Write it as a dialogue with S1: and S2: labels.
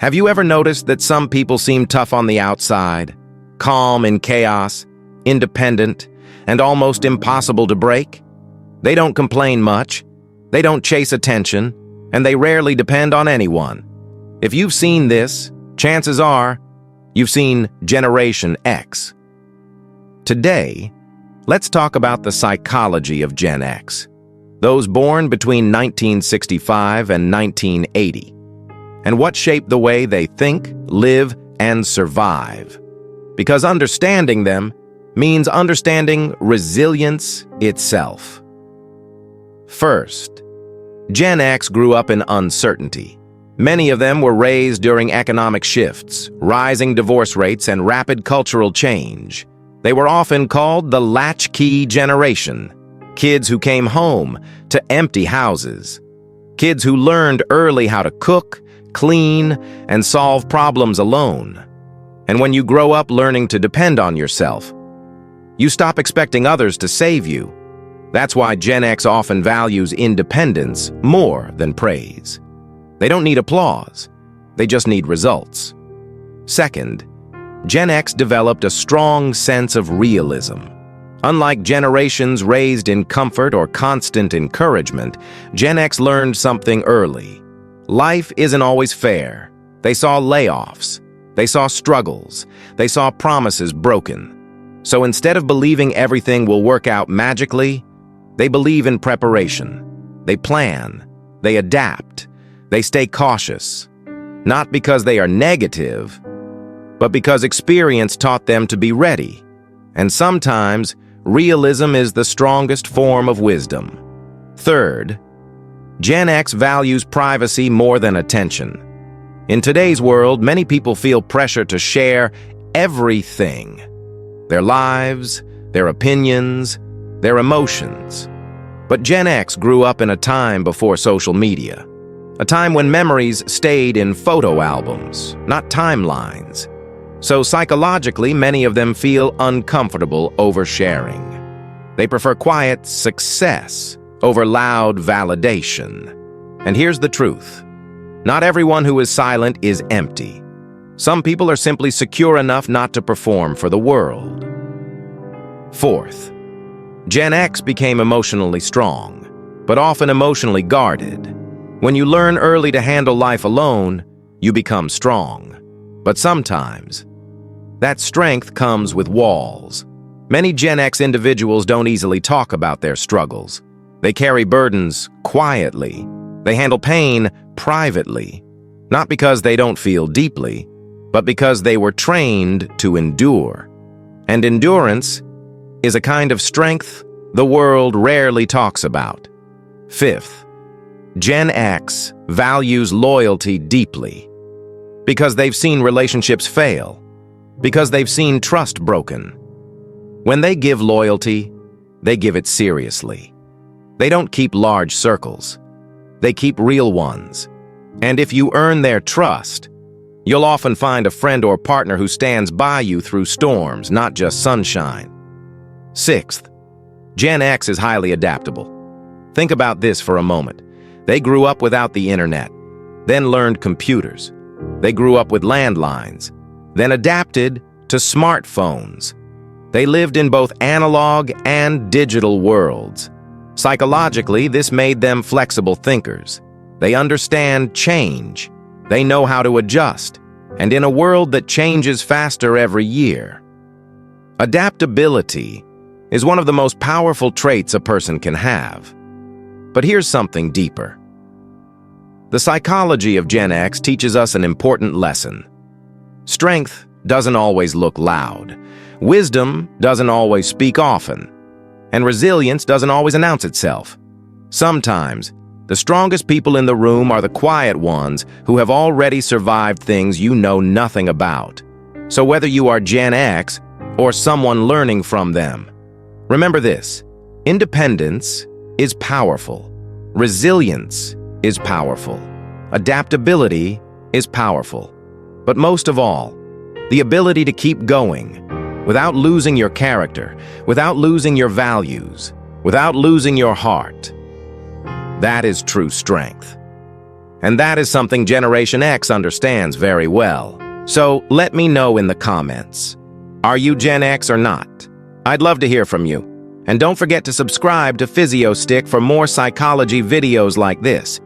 S1: Have you ever noticed that some people seem tough on the outside, calm in chaos, independent, and almost impossible to break? They don't complain much, they don't chase attention, and they rarely depend on anyone. If you've seen this, chances are you've seen Generation X. Today, let's talk about the psychology of Gen X, those born between 1965 and 1980, and what shaped the way they think, live, and survive. Because understanding them means understanding resilience itself. First, Gen X grew up in uncertainty. Many of them were raised during economic shifts, rising divorce rates, and rapid cultural change. They were often called the latchkey generation, kids who came home to empty houses, kids who learned early how to cook, clean, and solve problems alone. And when you grow up learning to depend on yourself, you stop expecting others to save you. That's why Gen X often values independence more than praise. They don't need applause, they just need results. Second, Gen X developed a strong sense of realism. Unlike generations raised in comfort or constant encouragement, Gen X learned something early. Life isn't always fair. They saw layoffs, they saw struggles, they saw promises broken. So instead of believing everything will work out magically, they believe in preparation. They plan, they adapt, they stay cautious. Not because they are negative, but because experience taught them to be ready. And sometimes, realism is the strongest form of wisdom. Third, Gen X values privacy more than attention. In today's world, many people feel pressure to share everything. Their lives, their opinions, their emotions. But Gen X grew up in a time before social media. A time when memories stayed in photo albums, not timelines. So psychologically, many of them feel uncomfortable oversharing. They prefer quiet success over loud validation. And here's the truth. Not everyone who is silent is empty. Some people are simply secure enough not to perform for the world. Fourth, Gen X became emotionally strong, but often emotionally guarded. When you learn early to handle life alone, you become strong. But sometimes, that strength comes with walls. Many Gen X individuals don't easily talk about their struggles. They carry burdens quietly. They handle pain privately, not because they don't feel deeply, but because they were trained to endure. And endurance is a kind of strength the world rarely talks about. Fifth, Gen X values loyalty deeply because they've seen relationships fail, because they've seen trust broken. When they give loyalty, they give it seriously. They don't keep large circles. They keep real ones. And if you earn their trust, you'll often find a friend or partner who stands by you through storms, not just sunshine. Sixth, Gen X is highly adaptable. Think about this for a moment. They grew up without the internet, then learned computers. They grew up with landlines, then adapted to smartphones. They lived in both analog and digital worlds. Psychologically, this made them flexible thinkers. They understand change. They know how to adjust. And in a world that changes faster every year, adaptability is one of the most powerful traits a person can have. But here's something deeper. The psychology of Gen X teaches us an important lesson. Strength doesn't always look loud. Wisdom doesn't always speak often. And resilience doesn't always announce itself. Sometimes, the strongest people in the room are the quiet ones who have already survived things you know nothing about. So whether you are Gen X or someone learning from them, remember this: independence is powerful. Resilience is powerful. Adaptability is powerful. But most of all, the ability to keep going without losing your character, without losing your values, without losing your heart. That is true strength. And that is something Generation X understands very well. So let me know in the comments. Are you Gen X or not? I'd love to hear from you. And don't forget to subscribe to PhysioStick for more psychology videos like this.